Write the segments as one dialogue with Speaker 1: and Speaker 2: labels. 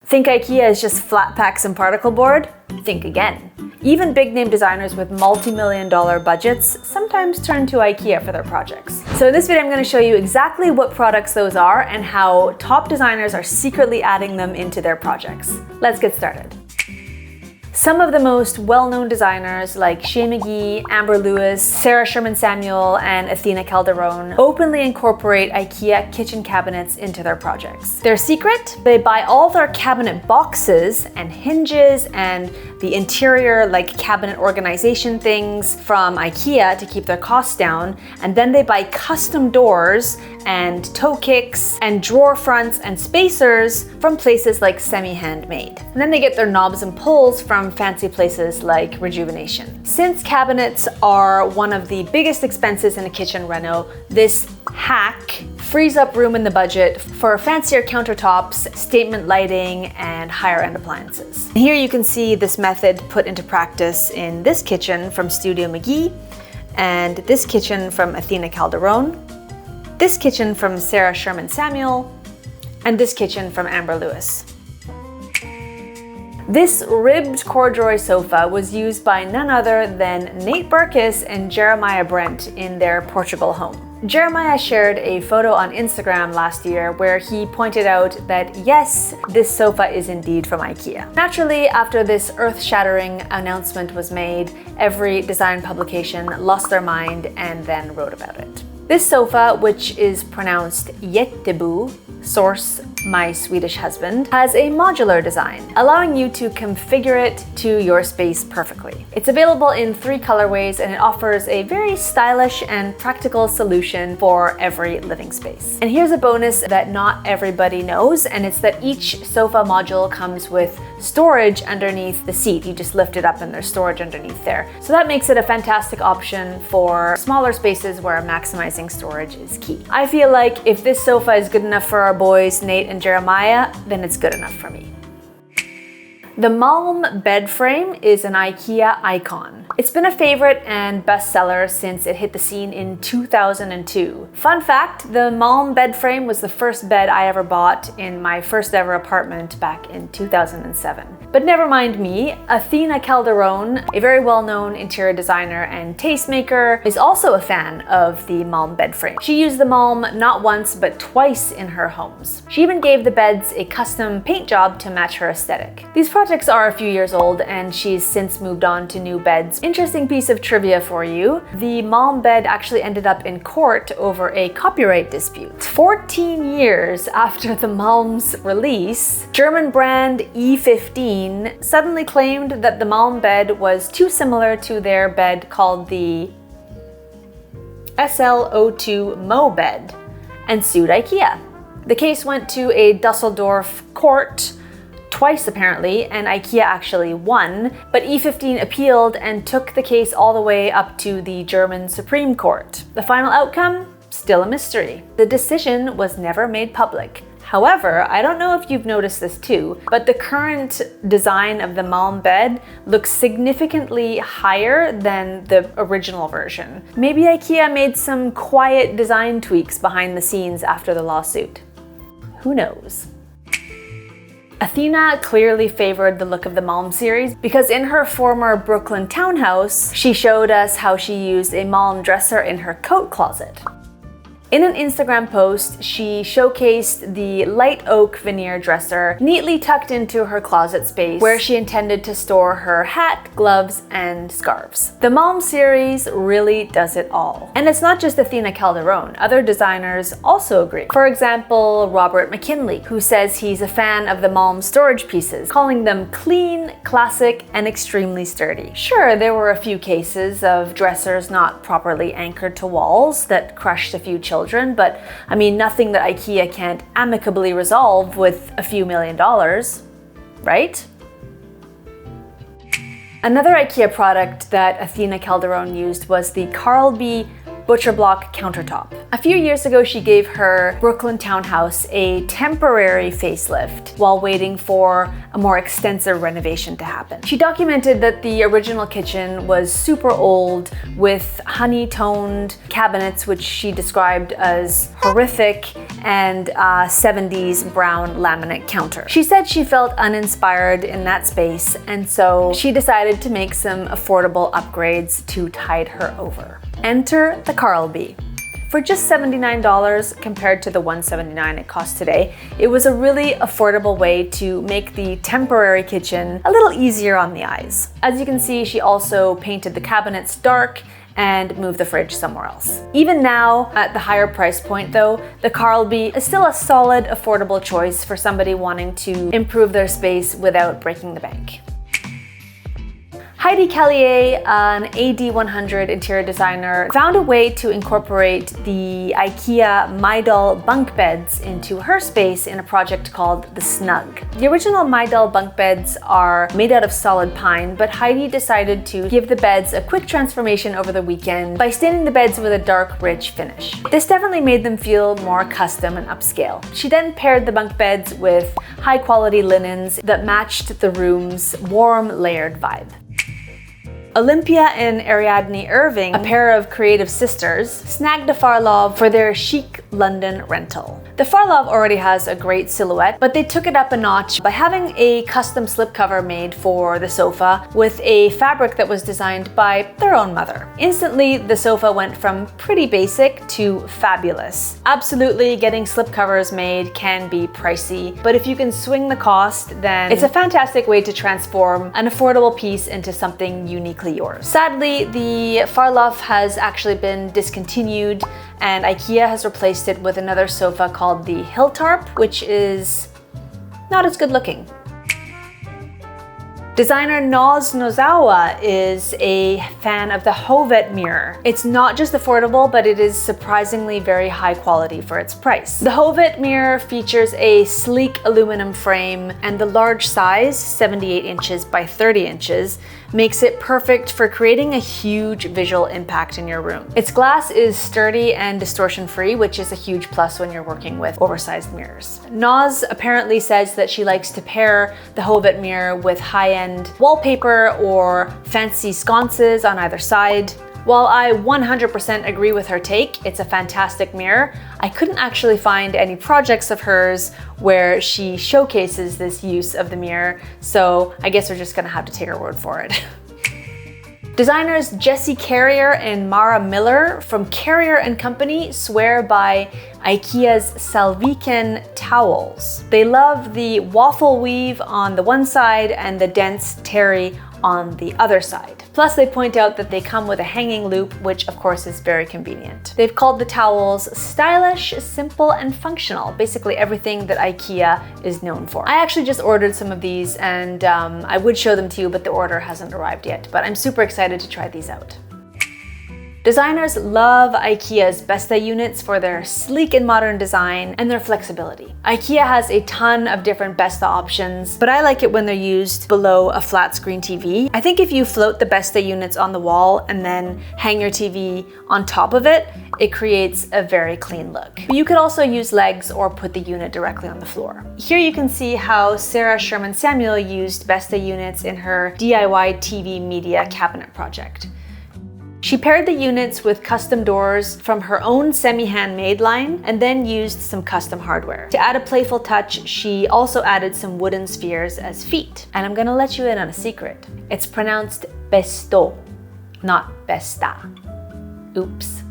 Speaker 1: Think IKEA is just flat packs and particle board? Think again. Even big-name designers with multi-million-dollar budgets sometimes turn to IKEA for their projects. So in this video, I'm going to show you exactly what products those are and how top designers are secretly adding them into their projects. Let's get started. Some of the most well-known designers like Shea McGee, Amber Lewis, Sarah Sherman Samuel, and Athena Calderone openly incorporate IKEA kitchen cabinets into their projects. Their secret? They buy all their cabinet boxes and hinges and the interior like cabinet organization things from IKEA to keep their costs down, and then they buy custom doors and toe kicks and drawer fronts and spacers from places like Semi-Handmade. And then they get their knobs and pulls from fancy places like Rejuvenation. Since cabinets are one of the biggest expenses in a kitchen reno, this hack frees up room in the budget for fancier countertops, statement lighting, and higher-end appliances. Here you can see this method put into practice in this kitchen from Studio McGee, and this kitchen from Athena Calderone, this kitchen from Sarah Sherman Samuel, and this kitchen from Amber Lewis. This ribbed corduroy sofa was used by none other than Nate Berkus and Jeremiah Brent in their Portugal home. Jeremiah shared a photo on Instagram last year where he pointed out that yes, this sofa is indeed from IKEA. Naturally, after this earth-shattering announcement was made, every design publication lost their mind and then wrote about it. This sofa, which is pronounced Jättebo, source my Swedish husband, has a modular design, allowing you to configure it to your space perfectly. It's available in 3 colorways and it offers a very stylish and practical solution for every living space. And here's a bonus that not everybody knows, and it's that each sofa module comes with storage underneath the seat. You just lift it up and there's storage underneath there. So that makes it a fantastic option for smaller spaces where maximizing storage is key. I feel like if this sofa is good enough for our boys, Nate and Jeremiah, then it's good enough for me. The MALM bed frame is an IKEA icon. It's been a favorite and bestseller since it hit the scene in 2002. Fun fact, the MALM bed frame was the first bed I ever bought in my first ever apartment back in 2007. But never mind me, Athena Calderone, a very well-known interior designer and tastemaker, is also a fan of the MALM bed frame. She used the MALM not once but twice in her homes. She even gave the beds a custom paint job to match her aesthetic. These projects are a few years old and she's since moved on to new beds. Interesting piece of trivia for you. The MALM bed actually ended up in court over a copyright dispute. 14 years after the MALM's release, German brand E15 suddenly claimed that the MALM bed was too similar to their bed called the SL02 Mo bed and sued IKEA. The case went to a Dusseldorf court twice apparently, and IKEA actually won, but E15 appealed and took the case all the way up to the German Supreme Court. The final outcome? Still a mystery. The decision was never made public. However, I don't know if you've noticed this too, but the current design of the MALM bed looks significantly higher than the original version. Maybe IKEA made some quiet design tweaks behind the scenes after the lawsuit. Who knows? Athena clearly favored the look of the MALM series because in her former Brooklyn townhouse, she showed us how she used a MALM dresser in her coat closet. In an Instagram post, she showcased the light oak veneer dresser neatly tucked into her closet space where she intended to store her hat, gloves, and scarves. The MALM series really does it all. And it's not just Athena Calderone. Other designers also agree. For example, Robert McKinley, who says he's a fan of the MALM storage pieces, calling them clean, classic, and extremely sturdy. Sure, there were a few cases of dressers not properly anchored to walls that crushed a few children, but I mean, nothing that IKEA can't amicably resolve with a few $1 million, right? Another IKEA product that Athena Calderone used was the Carlby butcher block countertop. A few years ago, she gave her Brooklyn townhouse a temporary facelift while waiting for a more extensive renovation to happen. She documented that the original kitchen was super old with honey-toned cabinets, which she described as horrific, and a 70s brown laminate counter. She said she felt uninspired in that space, and so she decided to make some affordable upgrades to tide her over. Enter the Carlby. For just $79 compared to the $179 it costs today, it was a really affordable way to make the temporary kitchen a little easier on the eyes. As you can see, she also painted the cabinets dark and moved the fridge somewhere else. Even now, at the higher price point though, the Carlby is still a solid, affordable choice for somebody wanting to improve their space without breaking the bank. Heidi Kellier, an AD100 interior designer, found a way to incorporate the IKEA Mydal bunk beds into her space in a project called The Snug. The original Mydal bunk beds are made out of solid pine, but Heidi decided to give the beds a quick transformation over the weekend by staining the beds with a dark, rich finish. This definitely made them feel more custom and upscale. She then paired the bunk beds with high-quality linens that matched the room's warm, layered vibe. Olympia and Ariadne Irving, a pair of creative sisters, snagged a Farlov for their chic London rental. The Farlov already has a great silhouette, but they took it up a notch by having a custom slipcover made for the sofa with a fabric that was designed by their own mother. Instantly, the sofa went from pretty basic to fabulous. Absolutely, getting slipcovers made can be pricey, but if you can swing the cost, then it's a fantastic way to transform an affordable piece into something uniquely yours. Sadly, the Farlov has actually been discontinued, and IKEA has replaced it with another sofa called the Hilltarp, which is not as good looking. Designer Noz Nozawa is a fan of the Hovet mirror. It's not just affordable, but it is surprisingly very high quality for its price. The Hovet mirror features a sleek aluminum frame, and the large size, 78 inches by 30 inches, makes it perfect for creating a huge visual impact in your room. Its glass is sturdy and distortion-free, which is a huge plus when you're working with oversized mirrors. Noz apparently says that she likes to pair the Hovet mirror with high-end wallpaper or fancy sconces on either side. While I 100% agree with her take, it's a fantastic mirror, I couldn't actually find any projects of hers where she showcases this use of the mirror, so I guess we're just gonna have to take her word for it. Designers Jessie Carrier and Mara Miller from Carrier & Company swear by IKEA's Salviken towels. They love the waffle weave on the one side and the dense terry on the other side. Plus, they point out that they come with a hanging loop, which of course is very convenient. They've called the towels stylish, simple, and functional, basically everything that IKEA is known for. I actually just ordered some of these, and I would show them to you, but the order hasn't arrived yet, but I'm super excited to try these out. Designers love IKEA's Besta units for their sleek and modern design and their flexibility. IKEA has a ton of different Besta options, but I like it when they're used below a flat screen TV. I think if you float the Besta units on the wall and then hang your TV on top of it, it creates a very clean look. But you could also use legs or put the unit directly on the floor. Here you can see how Sarah Sherman Samuel used Besta units in her DIY TV media cabinet project. She paired the units with custom doors from her own semi-handmade line and then used some custom hardware. To add a playful touch, she also added some wooden spheres as feet. And I'm gonna let you in on a secret. It's pronounced besto, not besta. Oops.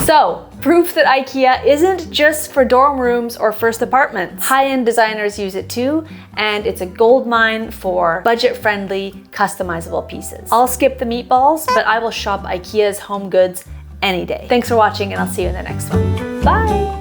Speaker 1: So, proof that IKEA isn't just for dorm rooms or first apartments. High-end designers use it too, and it's a goldmine for budget-friendly, customizable pieces. I'll skip the meatballs, but I will shop IKEA's home goods any day. Thanks for watching, and I'll see you in the next one. Bye!